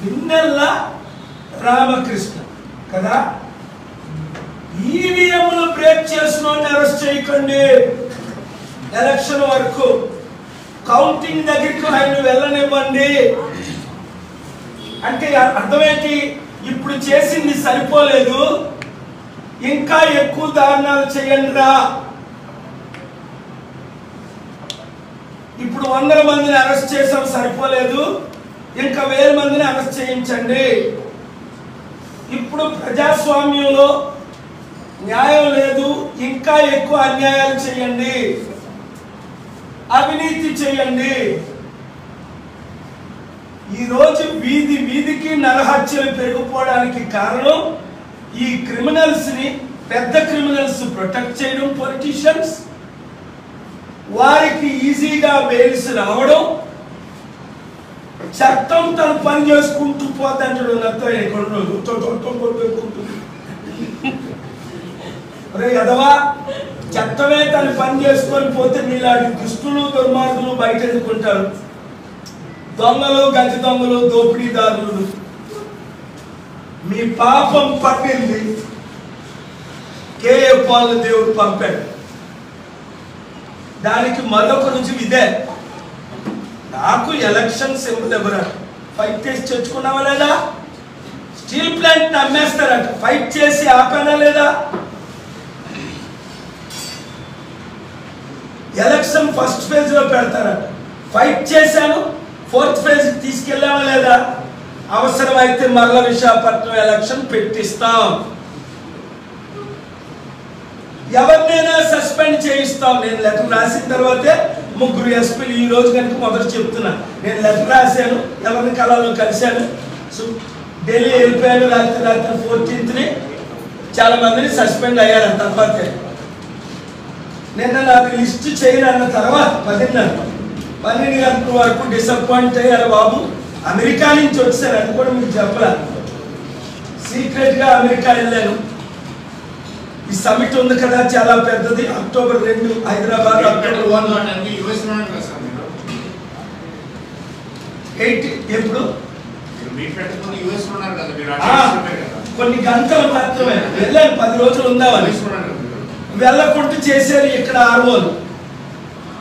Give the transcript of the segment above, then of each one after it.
పిన్నెల్ల రామకృష్ణ కదా. ఈవీఎంలు బ్రేక్ చేసిన అరెస్ట్ చేయకండి, ఎలక్షన్ వరకు కౌంటింగ్ దగ్గరికి ఆయన వెళ్ళనివ్వండి. అంటే అర్థమేంటి? ఇప్పుడు చేసింది సరిపోలేదు, ఇంకా ఎక్కువ దారుణాలు చేయండి రా. ఇప్పుడు 100 మందిని అరెస్ట్ చేసాం, సరిపోలేదు, ఇంకా 1000 మందిని అరెస్ట్ చేయించండి. ఇప్పుడు ప్రజాస్వామ్యంలో న్యాయం లేదు, ఇంకా ఎక్కువ అన్యాయాలు చేయండి, అవినీతి చేయండి. ఈరోజు వీధి వీధికి నరహత్యలు పెరిగిపోవడానికి కారణం ఈ క్రిమినల్స్ ని, పెద్ద క్రిమినల్స్ ప్రొటెక్ట్ చేయడం పొలిటీషియన్స్, వారికి ఈజీగా బెయిల్స్ రావడం, చట్టం తన పని చేసుకుంటూ పోతాడు. ఎదవా, చట్టమే తన పని చేసుకొని పోతే మీలాంటి దుష్టులు దుర్మార్గులు బయట ఎదుర్కొంటారు. దొంగలు, గజ దొంగలు, దోపిడీదారులు, మీ పాపం పట్టింది. కేఏ పాల్ దేవుడు పంపాడు. దానికి మరొక రుజువు ఇదే. నాకు ఎలక్షన్ సింబల్ ఎవరు ఫైట్ చేసి తెచ్చుకున్నావా లేదా? స్టీల్ ప్లాంట్ అమ్మేస్తారట, ఫైట్ చేసి ఆపానా లేదా? ఎలక్షన్ ఫస్ట్ ఫేజ్ లో పెడతారట, ఫైట్ చేశాను, 4th ఫేజ్ తీసుకెళ్ళామా లేదా? అవసరమైతే మరల విశాఖపట్నం ఎలక్షన్ పెట్టిస్తాం, ఎవరినైనా సస్పెండ్ చేయిస్తాం. నేను లెటర్ రాసిన తర్వాతే 3 ఎస్పీలు ఈ రోజు కనుక మొదట చెప్తున్నా. నేను లెటర్ రాశాను, ఎవరిని కళలో కలిశాను, ఢిల్లీ వెళ్ళిపోయాను. రాత్రి 14th చాలా మందిని సస్పెండ్ అయ్యారు. తర్వాతే నిన్న నాకు లిస్ట్ చేయను అన్న తర్వాత 12 గంటల వరకు డిసప్పాయింట్ అయ్యారు. బాబు అమెరికా నుంచి వచ్చారు, అది కూడా మీకు చెప్పలే. సీక్రెట్ గా అమెరికా వెళ్ళాను. ఈ సమిట్ ఉంది కదా, చాలా పెద్దది. అక్టోబర్ 2 హైదరాబాద్, అక్టోబర్ 8 ఎప్పుడు కొన్ని గంటలు మాత్రమే వెళ్ళాను. 10 రోజులు ఉందామని వెళ్ళకుండా చేశారు. ఇక్కడ ఆర్ఓలు,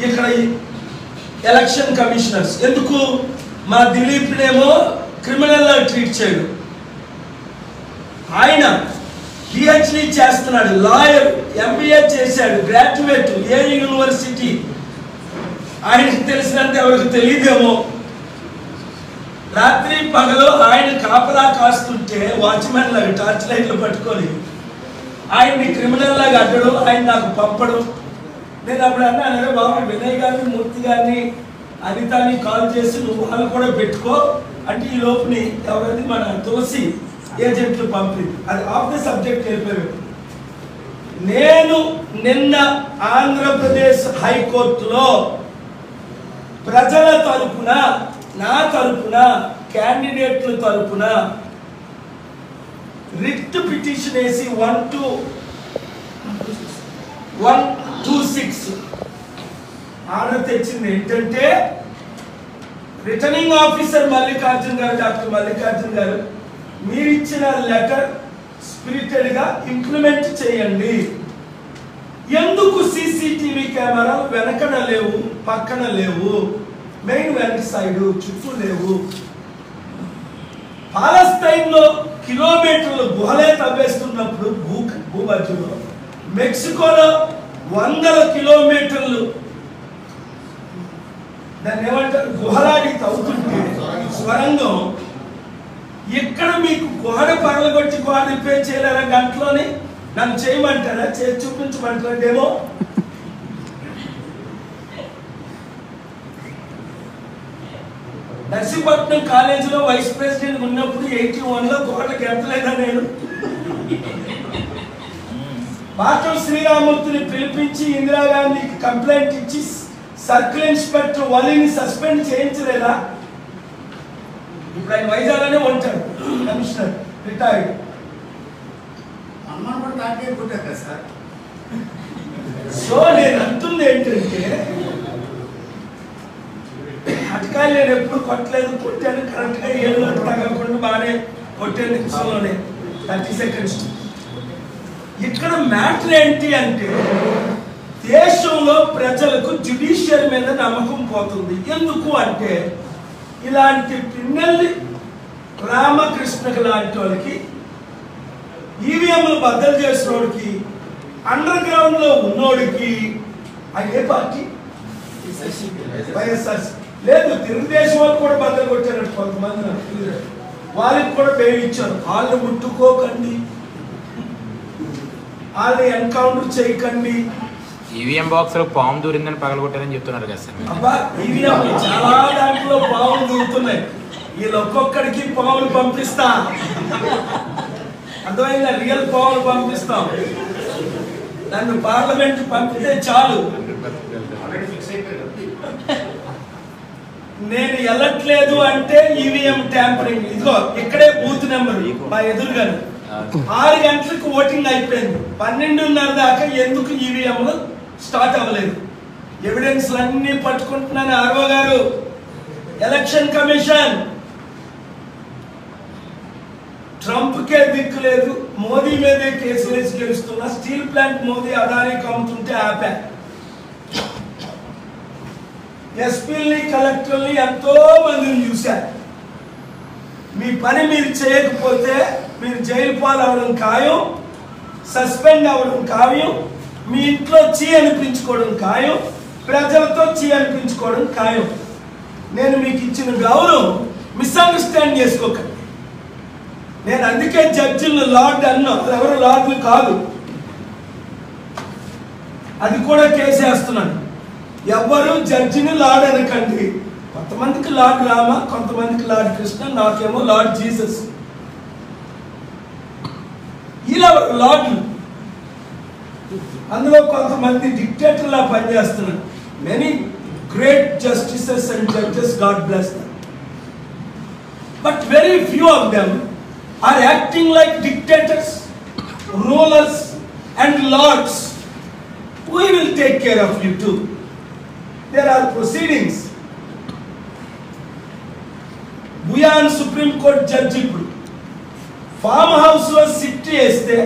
ఇక్కడ ఎలక్షన్ కమిషనర్స్. ఎందుకు? మా దిలీప్నేమో క్రిమినల్ లా ట్రీట్ చేయడు. ఆయన పిహెచ్డి చేస్తున్నాడు, లాయర్, ఎంబీఏ చేశాడు, గ్రాడ్యుయేట్, ఏ యూనివర్సిటీ. ఆయనకు తెలిసినంత ఎవరికి తెలియదేమో. రాత్రి పగలు ఆయన కాపలా కాస్తుంటే వాచ్మెన్ లాగా టార్చ్ లైట్లు పట్టుకొని ఆయన్ని క్రిమినల్ లాగా అడ్డడు, ఆయన నాకు పంపడు. నేను అప్పుడు అన్నాను, బాబు వినయ్ గారిని, మూర్తి గారిని, అనితాని కాల్ చేసి నువ్వు వాళ్ళు కూడా పెట్టుకో అంటే ఈ లోపుని ఎవరైతే మన తోసి ఏజెంట్లు పంపింది. అది ఆఫ్ ద సబ్జెక్ట్ వెళ్ళిపోయాడు. నేను నిన్న ఆంధ్రప్రదేశ్ హైకోర్టులో ప్రజల తరపున, నా తరపున, క్యాండిడేట్ల తరపున రిట్ పిటిషన్ వేసి 126 ఆర్డర్ తెచ్చింది. ఏంటంటే రిటర్నింగ్ ఆఫీసర్ మల్లికార్జున్ గారు, డాక్టర్ మల్లికార్జున్ గారు, మీరు ఇచ్చిన లెటర్ స్పిరిటెడ్ గా ఇంప్లిమెంట్ చేయండి. ఎందుకు సీసీటీవీ కెమెరాలు వెనకన లేవు, పక్కన లేవు, మెయిన్ వెనక సైడ్ చుట్టూ లేవు? పాలస్తైన్ లో కిలోమీటర్లు గుహలే తవ్వేస్తున్నప్పుడు భూమధ్యలో, మెక్సికోలో 100 కిలోమీటర్లు దాన్ని ఏమంటారు గుహలాడి తవ్వుతుంటే స్వరంగం, ఇక్కడ మీకు గుహడ పగలగొట్టి గుహ రిపేర్ చేయలేరా గంటలోనే? నన్ను చేయమంటారా? చేసి చూపించమంటారా డెమో? నర్సీపట్నం కాలేజీలో వైస్ ప్రెసిడెంట్ ఉన్నప్పుడు 81లో గోడలకు ఎత్తలేదా నేను? పాఠం శ్రీరామూర్తిని పిలిపించి ఇందిరాగాంధీకి కంప్లైంట్ ఇచ్చి సర్కిల్ ఇన్స్పెక్టర్ వలీని సస్పెండ్ చేయించలేదా? ఇప్పుడు ఆయన వైజాగ్లోనే ఉంటాడు, కమిషనర్, రిటైర్డ్. సో నేను అంటుంది ఏంటంటే, అటకాయలు నేను ఎప్పుడు కొట్టలేదు, కొట్టాను కరెక్ట్గా 7 గంటలు తగ్గకుండా 10 నిమిషంలోనే 30 సెకండ్స్. ఇక్కడ మ్యాటర్ ఏంటి అంటే దేశంలో ప్రజలకు జ్యుడిషియరీ మీద నమ్మకం పోతుంది. ఎందుకు అంటే ఇలాంటి పిన్నెల్లి రామకృష్ణకి లాంటి వాళ్ళకి ఈవీఎంలు బద్దలు చేసిన వాడికి అండర్ గ్రౌండ్ లో ఉన్నోడికి ఏ పార్టీ వైఎస్ఆర్ లేదు, తెలుగుదేశం వాళ్ళు కూడా బద్దలు కొట్టారు కొంతమంది, వాళ్ళకి కూడా బెయిల్ ఇచ్చారు. వాళ్ళు ముట్టుకోకండి, వాళ్ళు ఎన్కౌంటర్ చేయకండి. ఈవీఎం బాక్స్ లో పాము దూరిందని పగలగొట్టారని చెప్తున్నారు కదా సార్. అబ్బా ఈవీఎం చాలా దాంట్లో పాములు దూరుతున్నాయి. వీళ్ళు ఒక్కొక్కడికి పాములు పంపిస్తా, అర్థమైందా? రియల్ పాములు పంపిస్తాం. నన్ను పార్లమెంట్ పంపితే చాలు, నేను వెళ్ళట్లేదు అంటే ఈవీఎం ట్యాంపరింగ్. ఇదిగో ఇక్కడే బూత్ నెంబర్ మా ఎదురుగానే 6 గంటలకు ఓటింగ్ అయిపోయింది. 12:30 దాకా ఎందుకు ఈవీఎంలు స్టార్ట్ అవ్వలేదు? ఎవిడెన్స్ అన్ని పట్టుకుంటున్నాను. ఆర్ఓ గారు, ఎలక్షన్ కమిషన్ ట్రంప్ కే దిక్కు లేదు, మోదీ మీదే కేసులు వేసి గెలుస్తున్నా. స్టీల్ ప్లాంట్ మోదీ అదానికి అమ్ముతుంటే ఆపా. ఎస్పీల్ని కలెక్టర్ని ఎంతో మందిని చూశారు. మీ పని మీరు చేయకపోతే మీరు జైలు పాలు అవడం ఖాయం, సస్పెండ్ అవడం ఖాయం, మీ ఇంట్లో చీ అనిపించుకోవడం ఖాయం, ప్రజలతో చీ అనిపించుకోవడం ఖాయం. నేను మీకు ఇచ్చిన గౌరవం మిస్అండర్స్టాండ్ చేసుకోకండి. నేను అందుకే జడ్జిలను లార్డ్ అన్నా, ఎవరు లార్డ్లు కాదు. అది కూడా కేసేస్తున్నాను. ఎవరు జడ్జిని లార్డ్ అనకండి. కొంతమందికి లార్డ్ రామ, కొంతమందికి లార్డ్ కృష్ణ, నాకేమో లార్డ్ జీసస్. ఇలా లార్డ్లు, అందులో కొంతమంది డిక్టేటర్లా పనిచేస్తున్నారు. Many great justices and judges, God bless them, but very few of them are acting like dictators, rulers and lords. We will take care of you too. There are proceedings. Buyan Supreme Court judge ఇప్పుడు farm house లో SIT చేస్తే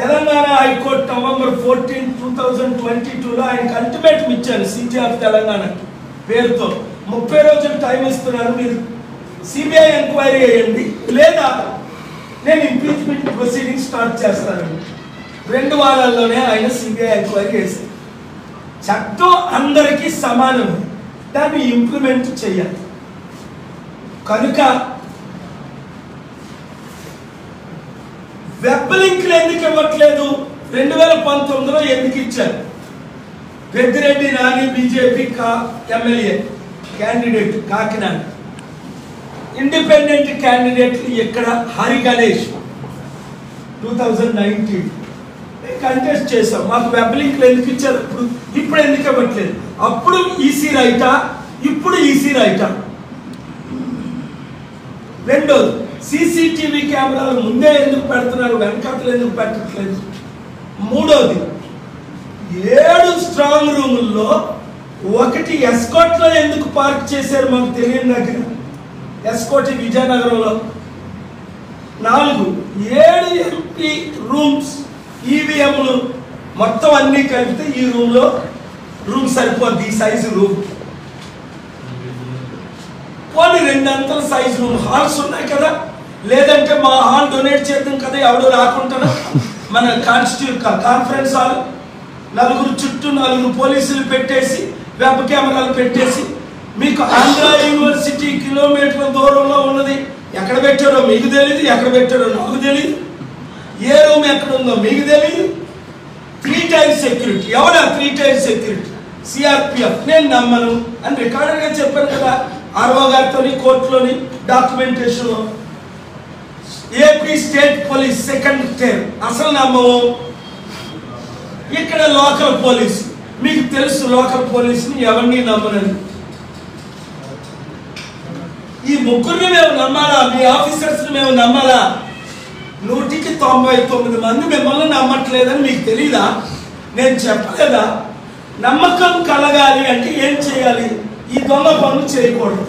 Telangana high court November 14, 2022లో ఆయనకు ultimatum ఇచ్చాను. City of Telangana పేరుతో 30 రోజులు time ఇస్తున్నాను, మీరు CBI enquiry చేయండి, లేదా నేను ఇంపీచ్మెంట్ ప్రొసీడింగ్ స్టార్ట్ చేస్తాను. 2 వారాల్లోనే ఆయన సిబిఐ ఎంక్వైరీ చేశారు. చట్టం అందరికీ సమానం, దాన్ని ఇంప్లిమెంట్ చేయాలి. కనుక వెబ్ లింక్లు ఎందుకు ఇవ్వట్లేదు? 2019లో ఎందుకు ఇచ్చారు? Peddireddy Nani BJP MLA candidate Kakinada, independent candidate ఎక్కడ? హరి గణేష్ 2019 కంటెస్ట్ చేసాం. మాకు వెబ్ లింక్లు ఎందుకు ఇచ్చారు? ఇప్పుడు ఎందుకు ఇవ్వట్లేదు? అప్పుడు ఈసీ రైటా, ఇప్పుడు ఈసీ రైటా? రెండోది, సీసీటీవీ కెమెరాలు ముందే ఎందుకు పెడుతున్నారు, వెనకతలు ఎందుకు పెట్టట్లేదు? మూడోది, 7 స్ట్రాంగ్ రూముల్లో 1 ఎస్కాట్ లో ఎందుకు పార్క్ చేశారు మాకు తెలియని దగ్గర, ఎస్కోటి విజయనగరంలో. 4 7 ఎంపీ రూమ్స్, ఈవీఎంలు మొత్తం అన్ని కలిపితే ఈ రూమ్ సరిపోద్ది, ఈ సైజు రూమ్. పోనీ 2 అంతల సైజు రూమ్, హాల్స్ ఉన్నాయి కదా, లేదంటే మా హాల్ డొనేట్ చేద్దాం కదా, ఎవడు రాకుంటారా? మన కాన్ఫరెన్స్ హాల్, 4 చుట్టూ 4 పోలీసులు పెట్టేసి, వెబ్ కెమెరాలు పెట్టేసి, మీకు ఆంధ్ర యూనివర్సిటీ కిలోమీటర్ల దూరంలో ఉన్నది. ఎక్కడ పెట్టారో మీకు తెలియదు, ఎక్కడ పెట్టారో నాకు తెలియదు, ఏ రూమ్ ఎక్కడ ఉందో మీకు తెలియదు. 3 టైమ్స్ సెక్యూరిటీ. ఎవరా 3 టైమ్స్ సెక్యూరిటీ? సిఆర్పిఎఫ్. నేను నమ్మను అని రికార్డర్గా చెప్పాను కదా ఆర్ఓ గారితో కోర్టులోని డాక్యుమెంటేషన్లో. AP state police second tier, అసలు నమ్మము. ఇక్కడ లోకల్ పోలీసు, మీకు తెలుసు లోకల్ పోలీసుని ఎవరిని నమ్మనని. ఈ ముగ్గురిని మేము నమ్మాలా? మీ ఆఫీసర్స్ మేము నమ్మాలా? 100కి 99 మంది మిమ్మల్ని నమ్మట్లేదని మీకు తెలీదా? నేను చెప్పలేదా? నమ్మకం కలగాలి అంటే ఏం చేయాలి? ఈ దొంగ పనులు చేయకూడదు.